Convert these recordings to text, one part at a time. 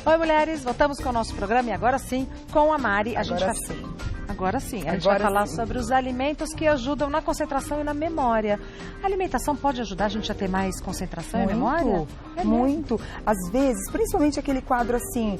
Oi, mulheres, voltamos com o nosso programa e agora sim, com a Mari. Agora sim, a gente vai falar sobre os alimentos que ajudam na concentração e na memória. A alimentação pode ajudar a gente a ter mais concentração e memória? Muito. Às vezes, principalmente aquele quadro assim,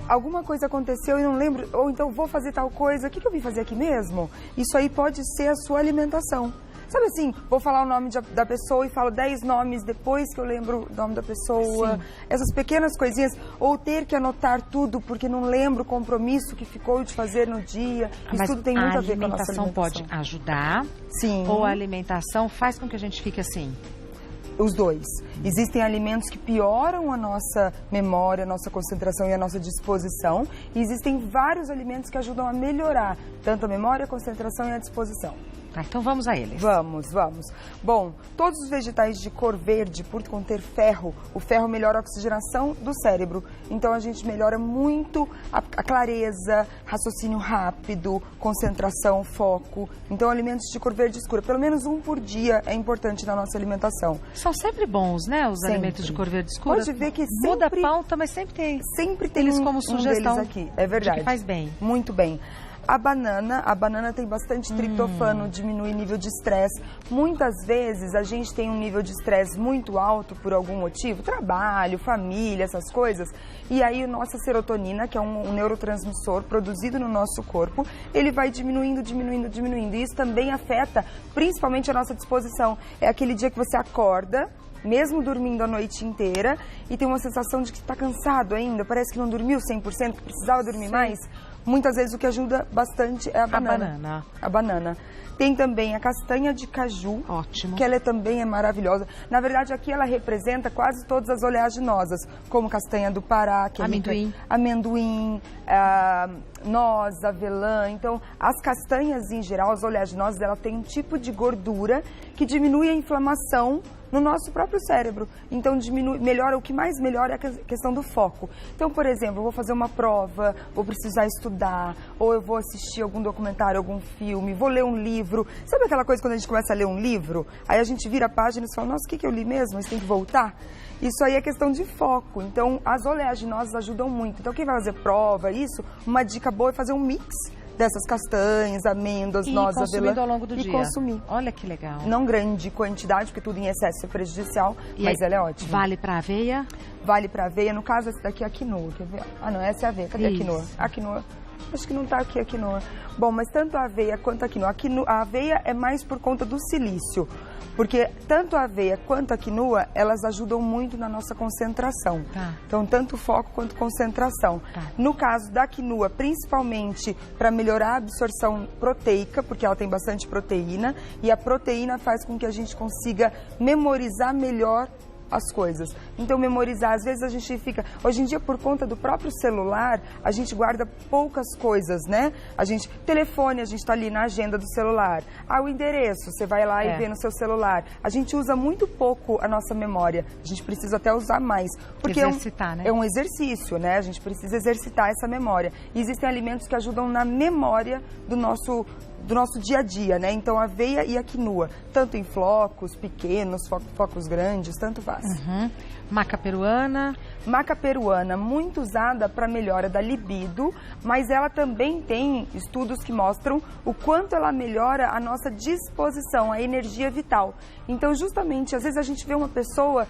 alguma coisa aconteceu e não lembro, ou então vou fazer tal coisa, o que eu vim fazer aqui mesmo? Isso aí pode ser a sua alimentação. Sabe assim, vou falar o nome da pessoa e falo 10 nomes depois que eu lembro o nome da pessoa. Sim. Essas pequenas coisinhas. Ou ter que anotar tudo porque não lembro o compromisso que ficou de fazer no dia. Isso tudo tem muito a ver com a nossa alimentação. A alimentação pode ajudar? Sim. Ou a alimentação faz com que a gente fique assim? Os dois. Existem alimentos que pioram a nossa memória, a nossa concentração e a nossa disposição. E existem vários alimentos que ajudam a melhorar tanto a memória, a concentração e a disposição. Tá, então vamos a eles. Vamos. Bom, todos os vegetais de cor verde, por conter ferro, o ferro melhora a oxigenação do cérebro. Então a gente melhora muito a clareza, raciocínio rápido, concentração, foco. Então alimentos de cor verde escura, pelo menos um por dia é importante na nossa alimentação. São sempre bons, né, os alimentos de cor verde escura? Pode ver que sempre... Muda a pauta, mas sempre tem eles como sugestão deles aqui. É verdade. De que faz bem. Muito bem. A banana tem bastante triptofano, diminui o nível de estresse. Muitas vezes a gente tem um nível de estresse muito alto por algum motivo, trabalho, família, essas coisas. E aí a nossa serotonina, que é um neurotransmissor produzido no nosso corpo, ele vai diminuindo. E isso também afeta principalmente a nossa disposição. É aquele dia que você acorda, mesmo dormindo a noite inteira, e tem uma sensação de que está cansado ainda, parece que não dormiu 100%, que precisava dormir mais. Muitas vezes o que ajuda bastante é a banana. Tem também a castanha de caju, ótimo, que ela também é maravilhosa. Na verdade, aqui ela representa quase todas as oleaginosas, como castanha do Pará, que amendoim, noz, avelã. Então, as castanhas em geral, as oleaginosas, ela tem um tipo de gordura que diminui a inflamação no nosso próprio cérebro. Então, melhora, o que mais melhora é a questão do foco. Então, por exemplo, eu vou fazer uma prova, vou precisar estudar, ou eu vou assistir algum documentário, algum filme, vou ler um livro. Sabe aquela coisa quando a gente começa a ler um livro? Aí a gente vira a página e fala, nossa, o que eu li mesmo? Mas tem que voltar? Isso aí é questão de foco. Então, as oleaginosas ajudam muito. Então, quem vai fazer prova, uma dica boa é fazer um mix dessas castanhas, amêndoas, nozes, avelã, ao longo do dia. Consumir. Olha que legal. Não grande quantidade, porque tudo em excesso é prejudicial, mas ela é ótima. Vale para aveia? Vale para aveia. No caso, essa daqui é a quinoa. Quer ver? Ah, não, essa é a aveia. Cadê a quinoa? A quinoa. Acho que não tá aqui a quinoa. Bom, mas tanto a aveia quanto a quinoa. A aveia é mais por conta do silício. Porque tanto a aveia quanto a quinoa, elas ajudam muito na nossa concentração. Tá. Então, tanto foco quanto concentração. Tá. No caso da quinoa, principalmente para melhorar a absorção proteica, porque ela tem bastante proteína, e a proteína faz com que a gente consiga memorizar melhor as coisas. Então, memorizar, às vezes a gente fica... Hoje em dia, por conta do próprio celular, a gente guarda poucas coisas, né? Telefone, a gente tá ali na agenda do celular. O endereço, você vai lá e vê no seu celular. A gente usa muito pouco a nossa memória. A gente precisa até usar mais. Porque exercitar, né? É um exercício, né? A gente precisa exercitar essa memória. E existem alimentos que ajudam na memória do nosso dia a dia, né? Então, a aveia e a quinoa, tanto em flocos pequenos, flocos grandes, tanto faz. Maca peruana? Maca peruana, muito usada para melhora da libido, mas ela também tem estudos que mostram o quanto ela melhora a nossa disposição, a energia vital. Então, justamente, às vezes a gente vê uma pessoa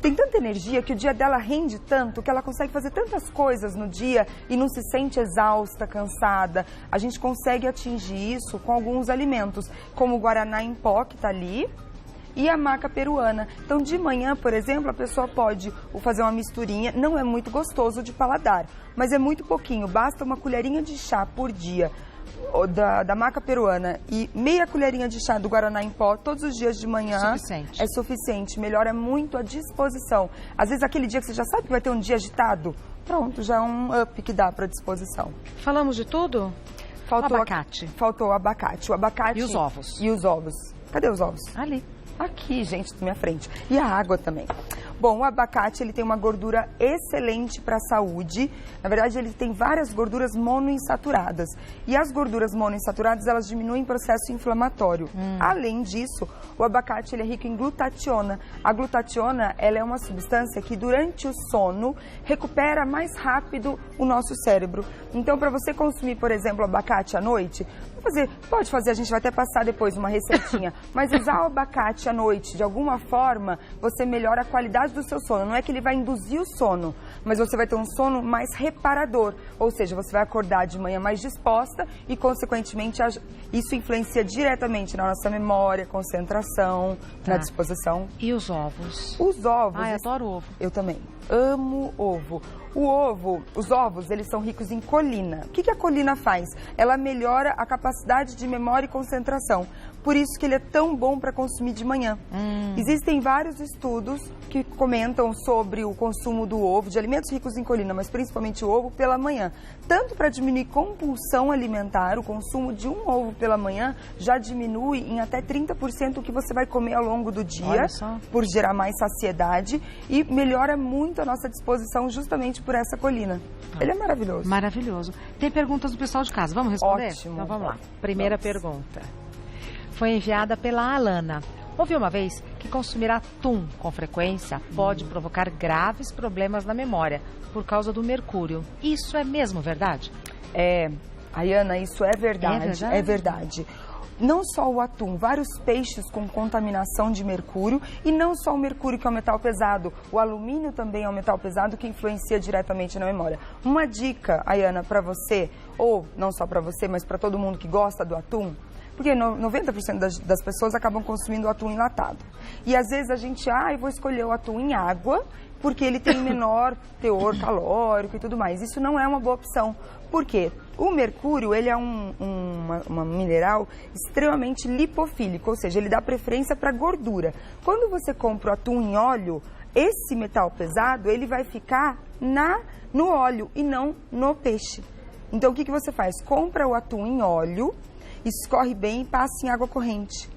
tem tanta energia que o dia dela rende tanto, que ela consegue fazer tantas coisas no dia e não se sente exausta, cansada. A gente consegue atingir isso com alguns alimentos, como o guaraná em pó, que está ali, e a maca peruana. Então, de manhã, por exemplo, a pessoa pode fazer uma misturinha. Não é muito gostoso de paladar, mas é muito pouquinho. Basta uma colherinha de chá por dia da maca peruana e meia colherinha de chá do guaraná em pó todos os dias de manhã. Suficiente. É suficiente, melhora muito a disposição. Às vezes aquele dia que você já sabe que vai ter um dia agitado, pronto, já é um up que dá para disposição. Falamos de tudo? Faltou abacate. Faltou o abacate. O abacate e os ovos. E os ovos. Cadê os ovos? Ali. Aqui, gente, na minha frente. E a água também. Bom, o abacate ele tem uma gordura excelente para a saúde. Na verdade, ele tem várias gorduras monoinsaturadas. E as gorduras monoinsaturadas, elas diminuem o processo inflamatório. Além disso, o abacate ele é rico em glutationa. A glutationa, ela é uma substância que durante o sono recupera mais rápido o nosso cérebro. Então, para você consumir, por exemplo, abacate à noite, pode fazer, a gente vai até passar depois uma receitinha, mas usar o abacate à noite, de alguma forma, você melhora a qualidade do seu sono. Não é que ele vai induzir o sono, mas você vai ter um sono mais reparador, ou seja, você vai acordar de manhã mais disposta e, consequentemente, isso influencia diretamente na nossa memória, concentração, na disposição. E os ovos? Os ovos... eu adoro ovo. Eu também. Amo ovo. Os ovos, eles são ricos em colina. O que a colina faz? Ela melhora a capacidade de memória e concentração. Por isso que ele é tão bom para consumir de manhã. Existem vários estudos que comentam sobre o consumo do ovo, de alimentos ricos em colina, mas principalmente o ovo, pela manhã. Tanto para diminuir compulsão alimentar, o consumo de um ovo pela manhã já diminui em até 30% o que você vai comer ao longo do dia, por gerar mais saciedade, e melhora muito a nossa disposição justamente por essa colina. Ele é maravilhoso. Maravilhoso. Tem perguntas do pessoal de casa, vamos responder? Ótimo. Então vamos lá. Primeira pergunta. Foi enviada pela Alana. Ouvi uma vez que consumir atum com frequência pode provocar graves problemas na memória por causa do mercúrio. Isso é mesmo verdade? Ayana, isso é verdade. É verdade. Não só o atum, vários peixes com contaminação de mercúrio, e não só o mercúrio, que é um metal pesado, o alumínio também é um metal pesado que influencia diretamente na memória. Uma dica, Ayana, para você, ou não só para você, mas para todo mundo que gosta do atum, porque 90% das pessoas acabam consumindo o atum enlatado. E às vezes a gente, eu vou escolher o atum em água, porque ele tem menor teor calórico e tudo mais. Isso não é uma boa opção. Por quê? O mercúrio, ele é um mineral extremamente lipofílico, ou seja, ele dá preferência para gordura. Quando você compra o atum em óleo, esse metal pesado, ele vai ficar no óleo e não no peixe. Então, o que você faz? Compra o atum em óleo, escorre bem e passa em água corrente,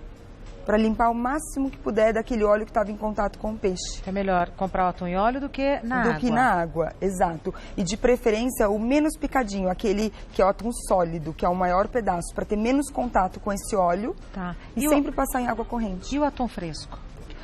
para limpar o máximo que puder daquele óleo que estava em contato com o peixe. É melhor comprar o atum em óleo do que na água. Do que na água, exato. E de preferência o menos picadinho, aquele que é o atum sólido, que é o maior pedaço, para ter menos contato com esse óleo. E sempre passar em água corrente. E o atum fresco?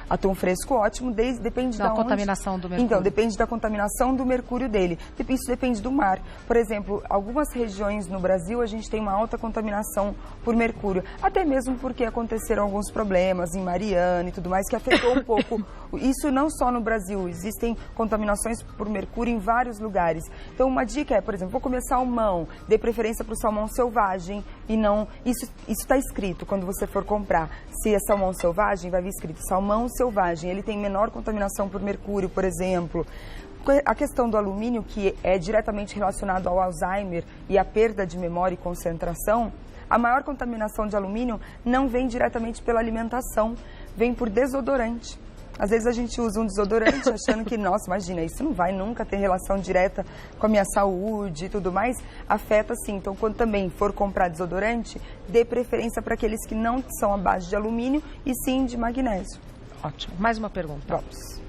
Atum fresco, ótimo, depende da contaminação do mercúrio. Então, depende da contaminação do mercúrio dele. Isso depende do mar. Por exemplo, algumas regiões no Brasil a gente tem uma alta contaminação por mercúrio. Até mesmo porque aconteceram alguns problemas em Mariana e tudo mais, que afetou um pouco. Isso não só no Brasil, existem contaminações por mercúrio em vários lugares. Então, uma dica é, por exemplo, vou comer salmão, dê preferência para o salmão selvagem e não... Isso está escrito quando você for comprar. Se é salmão selvagem, vai vir escrito salmão selvagem. Ele tem menor contaminação por mercúrio, por exemplo. A questão do alumínio, que é diretamente relacionado ao Alzheimer e à perda de memória e concentração, a maior contaminação de alumínio não vem diretamente pela alimentação, vem por desodorante. Às vezes a gente usa um desodorante achando que, nossa, imagina, isso não vai nunca ter relação direta com a minha saúde e tudo mais. Afeta sim. Então, quando também for comprar desodorante, dê preferência para aqueles que não são à base de alumínio e sim de magnésio. Ótimo. Mais uma pergunta. Vamos.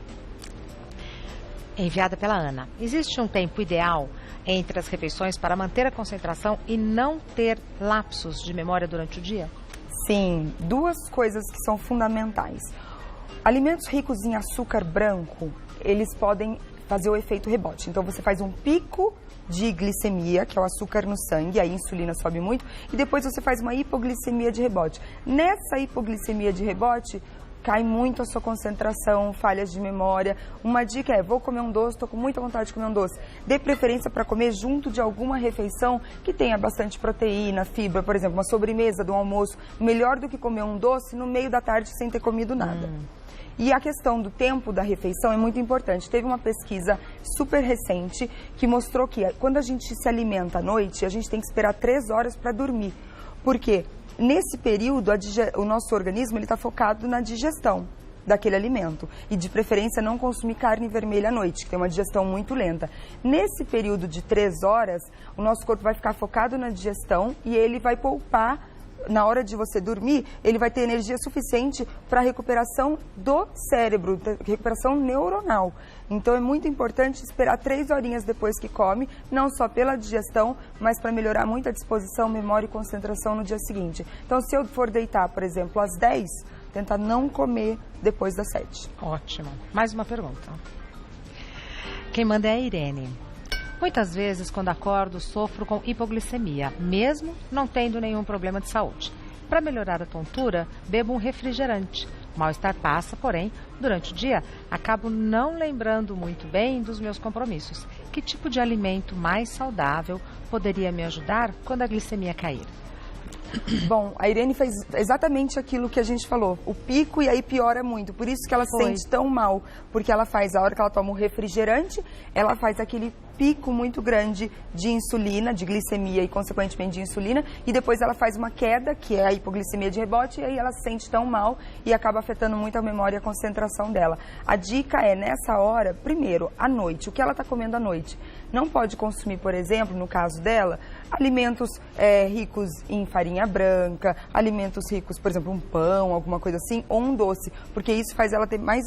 Enviada pela Ana. Existe um tempo ideal entre as refeições para manter a concentração e não ter lapsos de memória durante o dia? Sim, duas coisas que são fundamentais. Alimentos ricos em açúcar branco, eles podem fazer o efeito rebote. Então, você faz um pico de glicemia, que é o açúcar no sangue, aí a insulina sobe muito, e depois você faz uma hipoglicemia de rebote. Nessa hipoglicemia de rebote, cai muito a sua concentração, falhas de memória. Uma dica é, vou comer um doce, estou com muita vontade de comer um doce. Dê preferência para comer junto de alguma refeição que tenha bastante proteína, fibra, por exemplo, uma sobremesa do almoço. Melhor do que comer um doce no meio da tarde sem ter comido nada. E a questão do tempo da refeição é muito importante. Teve uma pesquisa super recente que mostrou que quando a gente se alimenta à noite, a gente tem que esperar 3 horas para dormir. Por quê? Nesse período, o nosso organismo está focado na digestão daquele alimento. E, de preferência, não consumir carne vermelha à noite, que tem uma digestão muito lenta. Nesse período de 3 horas, o nosso corpo vai ficar focado na digestão e ele vai poupar na hora de você dormir, ele vai ter energia suficiente para a recuperação do cérebro, recuperação neuronal. Então, é muito importante esperar 3 horinhas depois que come, não só pela digestão, mas para melhorar muito a disposição, memória e concentração no dia seguinte. Então, se eu for deitar, por exemplo, às 10, tentar não comer depois das 7. Ótimo. Mais uma pergunta. Quem manda é a Irene. Muitas vezes, quando acordo, sofro com hipoglicemia, mesmo não tendo nenhum problema de saúde. Para melhorar a tontura, bebo um refrigerante. O mal-estar passa, porém, durante o dia, acabo não lembrando muito bem dos meus compromissos. Que tipo de alimento mais saudável poderia me ajudar quando a glicemia cair? Bom, a Irene fez exatamente aquilo que a gente falou, o pico, e aí piora muito, por isso que ela se sente tão mal, porque ela faz, a hora que ela toma o refrigerante, ela faz aquele pico muito grande de insulina, de glicemia e consequentemente de insulina, e depois ela faz uma queda, que é a hipoglicemia de rebote, e aí ela se sente tão mal e acaba afetando muito a memória e a concentração dela. A dica é, nessa hora, primeiro, à noite, o que ela está comendo à noite? Não pode consumir, por exemplo, no caso dela, alimentos ricos em farinha branca, alimentos ricos, por exemplo, um pão, alguma coisa assim, ou um doce, porque isso faz ela ter mais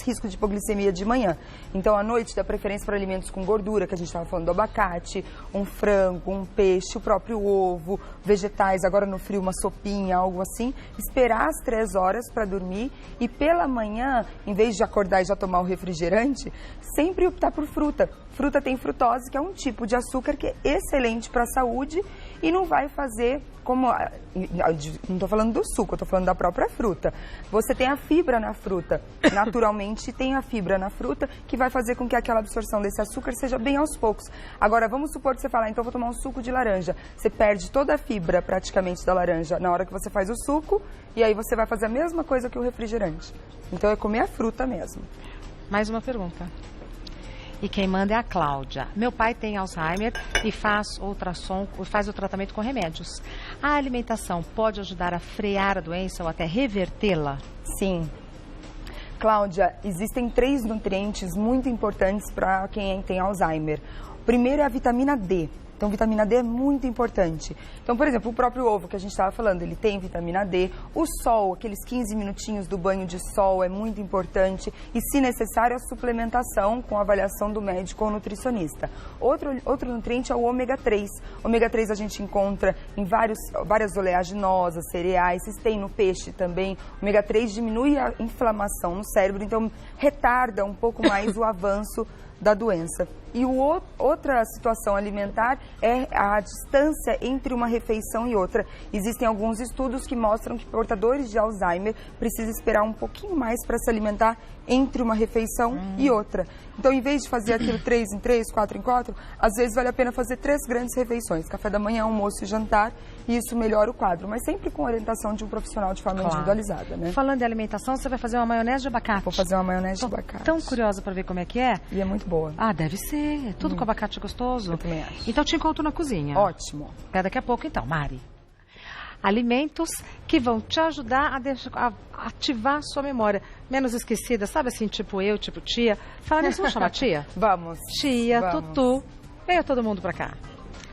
risco de hipoglicemia de manhã. Então, à noite, dá preferência para alimentos com gordura, que a gente estava falando do abacate, um frango, um peixe, o próprio ovo, vegetais, agora no frio, uma sopinha, algo assim. Esperar as 3 horas para dormir e pela manhã, em vez de acordar e já tomar o refrigerante, sempre optar por fruta. Fruta tem frutose, que é um tipo de açúcar que é excelente para a saúde e não vai fazer como... Não estou falando do suco, eu estou falando da própria fruta. Você tem a fibra na fruta. Naturalmente tem a fibra na fruta que vai fazer com que aquela absorção desse açúcar seja bem aos poucos. Agora, vamos supor que você fala, então eu vou tomar um suco de laranja. Você perde toda a fibra praticamente da laranja na hora que você faz o suco e aí você vai fazer a mesma coisa que o refrigerante. Então é comer a fruta mesmo. Mais uma pergunta. E quem manda é a Cláudia. Meu pai tem Alzheimer e faz o tratamento com remédios. A alimentação pode ajudar a frear a doença ou até revertê-la? Sim. Cláudia, existem 3 nutrientes muito importantes para quem tem Alzheimer. O primeiro é a vitamina D. Então, vitamina D é muito importante. Então, por exemplo, o próprio ovo que a gente estava falando, ele tem vitamina D. O sol, aqueles 15 minutinhos do banho de sol é muito importante. E, se necessário, a suplementação com avaliação do médico ou nutricionista. Outro nutriente é o ômega 3. Ômega 3 a gente encontra em várias oleaginosas, cereais, tem no peixe também. O ômega 3 diminui a inflamação no cérebro, então retarda um pouco mais o avanço da doença. E outra situação alimentar é a distância entre uma refeição e outra. Existem alguns estudos que mostram que portadores de Alzheimer precisam esperar um pouquinho mais para se alimentar entre uma refeição e outra. Então, em vez de fazer aquilo 3 em 3, 4 em 4, às vezes vale a pena fazer 3 grandes refeições, café da manhã, almoço e jantar, e isso melhora o quadro, mas sempre com orientação de um profissional de forma individualizada, né? Falando de alimentação, você vai fazer uma maionese de abacate. Vou fazer uma maionese de abacate. Tão curiosa para ver como é que é. E é muito boa. Ah, deve ser. Tudo com abacate é gostoso. Eu também acho. Então, te encontro na cozinha. Ótimo. Até daqui a pouco, então, Mari. Alimentos que vão te ajudar a ativar sua memória. Menos esquecida, sabe assim, tipo eu, tipo tia. Fala nisso, vamos chamar tia? Vamos. Tia, vamos. Tutu. Venha todo mundo pra cá.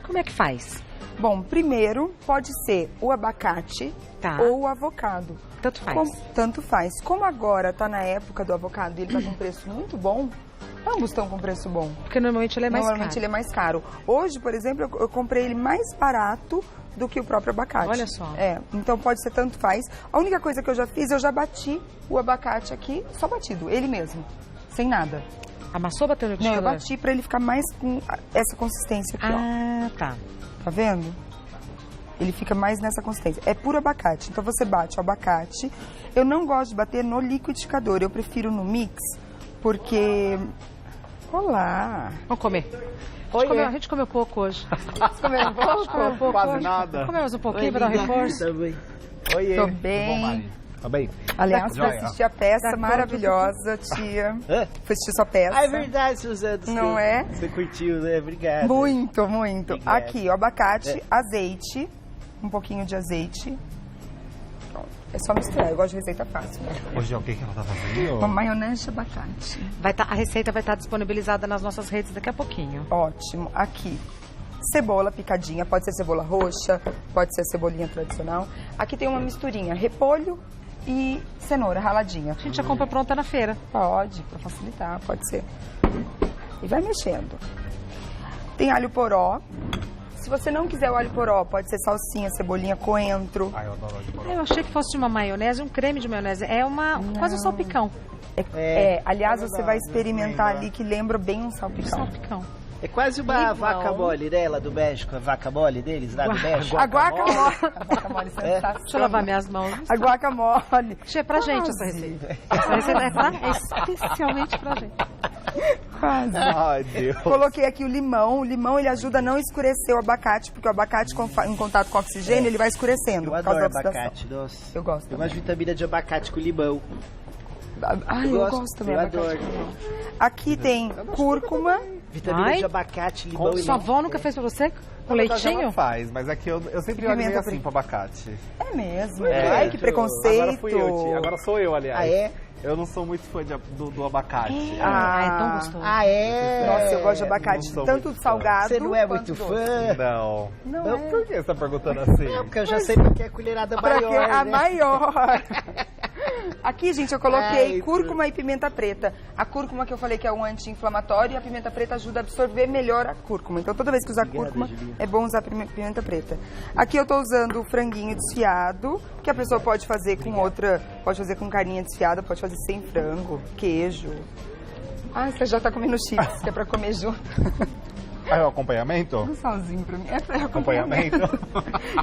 Como é que faz? Bom, primeiro pode ser o abacate ou o avocado. Tanto faz. Tanto faz. Como agora tá na época do avocado e ele tá com preço muito bom, ambos estão com preço bom. Porque normalmente ele é mais caro. Normalmente ele é mais caro. Hoje, por exemplo, eu comprei ele mais barato do que o próprio abacate. Olha só. Então pode ser tanto faz. A única coisa que eu já fiz, eu já bati o abacate aqui, só batido, ele mesmo, sem nada. Amassou, bateu no liquidificador? Não, eu bati pra ele ficar mais com essa consistência aqui, ó. Tá. Tá vendo? Ele fica mais nessa consistência. É puro abacate, então você bate o abacate. Eu não gosto de bater no liquidificador, eu prefiro no mix, porque... Olá! Vamos comer. A gente comeu pouco hoje. Vocês comeram pouco? Quase hoje. nada. Comemos um pouquinho para dar reforço. Oiê. Tô bem. Tá bem? Aliás, fui assistir a peça maravilhosa, tia. Fui assistir sua peça. Ah, é verdade, Suzana. Não é? Você curtiu, né? Obrigado. Muito, muito. Obrigado. Aqui, o abacate, azeite, um pouquinho de azeite. É só misturar, eu gosto de receita fácil. Né? Hoje é o que ela tá fazendo? Uma maionese de abacate. A receita vai estar disponibilizada nas nossas redes daqui a pouquinho. Ótimo. Aqui, cebola picadinha, pode ser cebola roxa, pode ser cebolinha tradicional. Aqui tem uma misturinha, repolho e cenoura raladinha. A gente já compra pronta na feira. Pode, para facilitar, pode ser. E vai mexendo. Tem alho poró. Se você não quiser o alho poró, pode ser salsinha, cebolinha, coentro. Ai, eu adoro alho poró. Eu achei que fosse uma maionese, um creme de maionese. É quase um salpicão. Aliás, você vai experimentar ali que lembra bem um salpicão. Salpicão. É quase uma vaca mole, né? Lá do México, a vaca mole deles, lá do México. A guacamole. A guacamole sensacional. Deixa eu lavar minhas mãos. A guacamole. É pra gente essa receita. Essa receita é especialmente pra gente. Quase. Ai, Deus. Coloquei aqui o limão. O limão, ele ajuda a não escurecer o abacate, porque o abacate em contato com o oxigênio, ele vai escurecendo. Eu por causa adoro da oxidação. abacate, nossa. Eu gosto. Eu gosto de vitamina de abacate com limão. Ai, eu gosto também de abacate com limão. Aqui tem cúrcuma. Vitamina de abacate, limão e Sua avó nunca fez pra você? Com leitinho? Ela faz, mas aqui eu sempre olho meio assim pro abacate. É mesmo? Ai, que preconceito. Agora fui eu, agora sou eu, aliás. Ah, é? Eu não sou muito fã do abacate. É tão gostoso. Ah, é? Nossa, eu gosto de abacate, não sou tanto muito salgado. Você não é quanto muito doce. fã? Não. Não é. Por que você tá perguntando assim? Não, porque eu já sei porque é a colherada Pra maior, que a né? maior. Aqui, gente, eu coloquei Ai, cúrcuma e pimenta preta. A cúrcuma que eu falei que é um anti-inflamatório e a pimenta preta ajuda a absorver melhor a cúrcuma. Então, toda vez que usar cúrcuma, Julinha. é bom usar pimenta preta. Aqui eu tô usando o franguinho desfiado, que a pessoa pode fazer com outra, pode fazer com carninha desfiada, pode fazer sem frango, queijo. Ah, você já tá comendo chips, que é pra comer junto. Ah, é o acompanhamento? Um salzinho pra mim. É pra acompanhamento.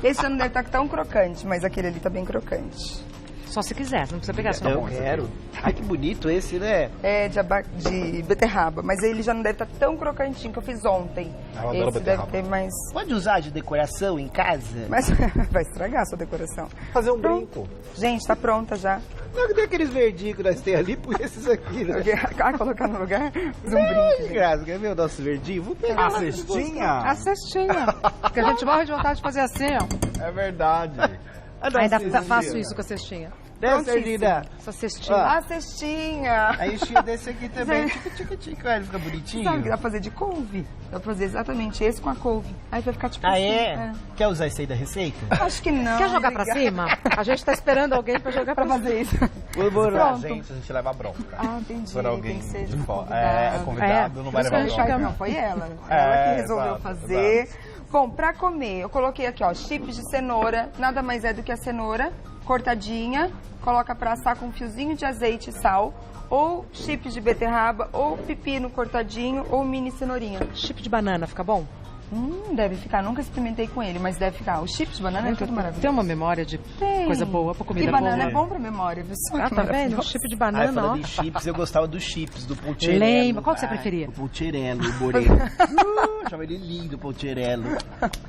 Esse já não deve estar tão crocante, mas aquele ali tá bem crocante. Só se quiser, não precisa pegar. Eu quero. Ai, que bonito esse, né? É de beterraba, mas ele já não deve estar tão crocantinho que eu fiz ontem. Eu adoro Esse beterraba. deve ter mais... Pode usar de decoração em casa? Mas vai estragar a sua decoração. Fazer um brinco. Gente, tá pronta já. Não, tem aqueles verdinhos que nós temos ali, por esses aqui, né? Ah, colocar no lugar? Fazer um Ai, brinde. que graça, quer ver o nosso verdinho? Vou pegar A lá. cestinha? A cestinha. Porque a gente morre de vontade de fazer assim, ó. É verdade. A nossa Ainda cestinha. faço isso com a cestinha. Né, Sardina? Essa cestinha. Ó. A cestinha. Aí enchia desse aqui também. Tica, ele fica bonitinho. Sabe que dá pra fazer de couve? Dá pra fazer exatamente esse com a couve. Aí vai ficar tipo Ah, assim. é? Quer usar isso aí da receita? Acho que não. Quer jogar pra obrigada. cima? A gente tá esperando alguém pra jogar Pra pra fazer isso. Vamos lá. Pronto. A gente leva bronca. Ah, entendi. Por alguém tem que ser de fora. convidado. É, convidado É, não por vai isso que levar a gente bronca. fica- Não, foi ela. É, Ela que resolveu exato, fazer. exato. Bom, pra comer, eu coloquei aqui, ó, chips de cenoura. Nada mais é do que a cenoura cortadinha. Coloca pra assar com um fiozinho de azeite e sal. Ou chips de beterraba, ou pepino cortadinho, ou mini cenourinha. chip de banana, fica bom? Deve ficar. Nunca experimentei com ele, mas deve ficar. O chips de banana é tudo maravilhoso. Tem uma memória de coisa boa pra comida E banana boa. é bom pra memória, viu? Só Ah, que tá vendo? maravilhoso. Chip de Ah, banana, ó. falando em chips, eu gostava dos chips, do Poncherello. Lembra? Qual que você preferia? O Poncherello, o moreno. Achava ele lindo, o Poncherello.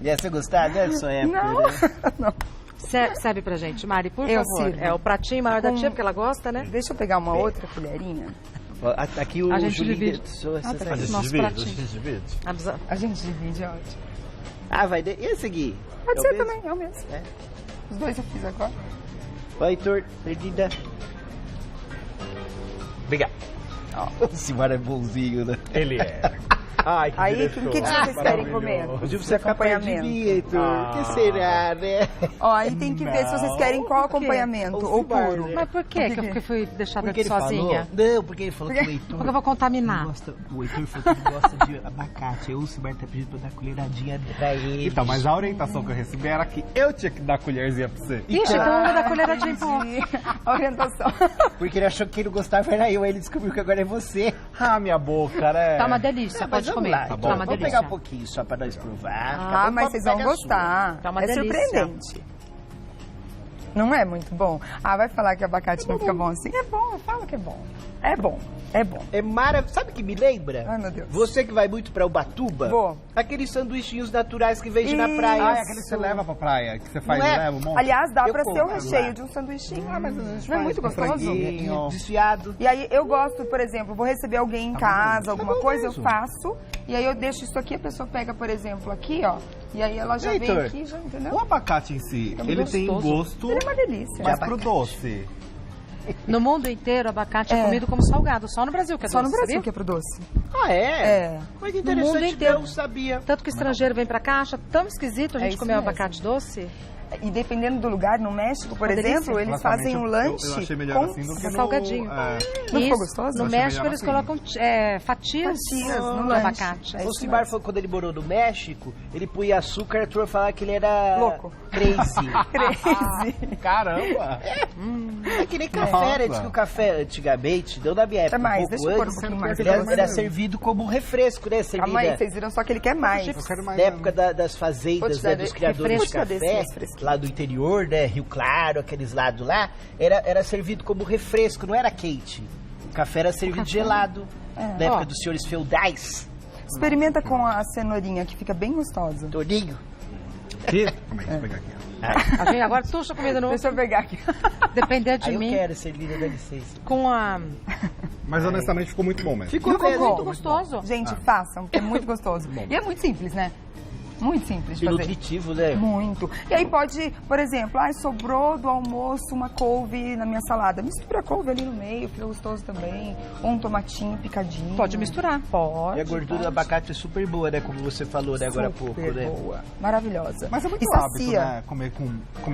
E essa você gostava, né, da sua época, Não, né? não. Serve pra gente, Mari, por Eu favor. sirvo. É o pratinho maior da Com- tia, porque ela gosta, né? Deixa eu pegar uma outra colherinha. Ó, aqui o A gente Julinho divide. deixou essa tá. aqui. Nosso pratinho. divide. A gente divide, é ótimo. Ah, vai. E esse aqui? Pode É o ser mesmo? também, é o mesmo. É. Os dois eu fiz agora. Vai, Heitor, perdida. Obrigado. O senhor é bonzinho, né? Ele é. Ai, que Aí, diretor. o que vocês querem comer? Maravilhoso. O Gil precisa ficar perto de Acompanhamento. mim, Heitor. O que será, né? Ó, aí tem que ver se vocês querem qual acompanhamento. Ou Ou cibar, puro. né? Mas por quê que eu fui deixada Porque ele sozinha? falou... Não, porque ele falou que o Heitor... Porque eu vou contaminar. O Heitor falou que ele gosta de abacate. Aí o Cibar tá pedindo pra eu dar colheradinha pra ele. Então, mas a orientação que eu recebi era que eu tinha que dar colherzinha pra você. Ixi, então eu vou dar colheradinha em pó. A orientação. Porque ele achou que ele não gostava, era eu. Aí ele descobriu que agora é você. Ah, minha boca, né? Tá uma delícia, Ah, mas pode vamos comer. lá, Tá então. bom. Tá uma Vamos delícia. pegar um pouquinho só pra nós provar. Ah, mas vocês vão Pega a sua. gostar. Tá uma É delícia. surpreendente. Não é muito bom? Ah, vai falar que abacate não fica bom assim? É bom, eu falo que é bom. É bom, é bom. É maravilhoso. Sabe o que me lembra? Ai, meu Deus. Você que vai muito pra Ubatuba. Vou. Aqueles sanduichinhos naturais que vende na Isso. praia. Ah, é aquele que você leva pra praia, que você faz, Não é? leva um monte. Aliás, dá Eu pra ser o compro recheio lá. de um sanduichinho. mas a gente Não é faz muito com gostoso? franguinho. Desfiado. E aí eu gosto, por exemplo, vou receber alguém em casa, alguma bom coisa, mesmo. eu faço. E aí eu deixo isso aqui, a pessoa pega, por exemplo, aqui, ó. E aí ela já vem Heitor, aqui, já, entendeu? O abacate em si, É ele tem gostoso. gosto, Ele é uma delícia. mas pro doce. No mundo inteiro, abacate é comido como salgado. Só no Brasil que é doce, Só no Brasil sabia? que é pro doce. Ah, é? Olha que No mundo interessante, inteiro. não sabia. Tanto que o estrangeiro vem pra cá, acha tão esquisito a gente isso comer mesmo. abacate doce. E dependendo do lugar, no México, por Uma delícia. exemplo, eles fazem um lanche Eu achei melhor com assim do que no... salgadinho. Não ficou gostoso? No Eu achei México melhor eles assim. colocam fatias no no lanche. abacate. É O isso Simar mesmo. falou que quando ele morou no México, ele punha açúcar e a turma falava que ele era... Louco. Crazy. Crazy. Caramba! É que nem café, né? Diz que o café antigamente, não na minha época, mais, um pouco deixa eu pôr um antes, pouquinho mais. era servido como um refresco, né? Calma aí, Servida vocês viram só que ele quer mais. Eu quero mais. na época das Vou fazendas, te né, dar dos criadores de refresco desse café, mais fresquinho. lá do interior, né? Rio Claro, aqueles lados lá, era servido como refresco, não era quente. O café era servido gelado, na época dos senhores feudais. Experimenta com a cenourinha, que fica bem gostosa. Toninho. Que? Como é que eu vou pegar aqui? A gente agora tuxa comida no Deixa eu pegar aqui. depender de Aí eu mim. quero, Celina, dá licença. Com a... Mas honestamente ficou muito bom mesmo. Ficou Muito mesmo. gostoso. Gente, façam, que é muito gostoso. E é muito simples, né? Muito simples de E fazer. nutritivo, né? Muito. E aí pode, por exemplo, sobrou do almoço uma couve na minha salada. Mistura a couve ali no meio, fica gostoso também. Ou um tomatinho picadinho. Pode misturar. Pode. E a gordura do abacate é super boa, né? Como você falou, né? Agora há pouco, Super né? boa. Maravilhosa. Mas é muito E hábito, sacia. né? Comer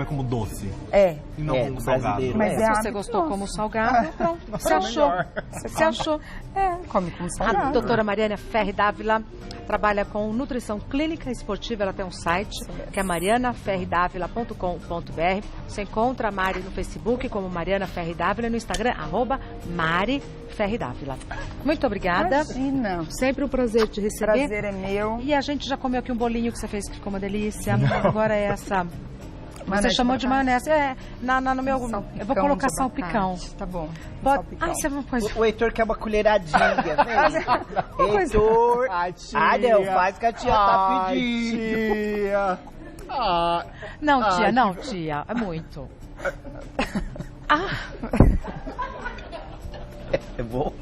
como doce. É. E não É, como do salgado. brasileiro. Mas Se é você hábito gostou nosso. como salgado, pronto. Você achou. melhor. Você achou. Come com A salgado. doutora Mariana Ferri Dávila trabalha com nutrição clínica e esportiva. Ela tem um site que é marianaferridavila.com.br. Você encontra a Mari no Facebook como Mariana Ferri Dávila e no Instagram, @Mari Ferri Dávila. Muito obrigada. Imagina. Sempre um prazer te receber. Prazer é meu. E a gente já comeu aqui um bolinho que você fez que ficou uma delícia. Agora é essa. Você Maionese chamou de de maionese. No meu. Eu vou colocar de salpicão. abacate. Tá bom. Pode... Salpicão. Ai, você não pode. O Heitor quer uma colheradinha, velho. Heitor. Ai, tia. Ah, não, faz que a tia tá pedindo. Tia. Ah, Não, tia, não, tia. É muito. É bom?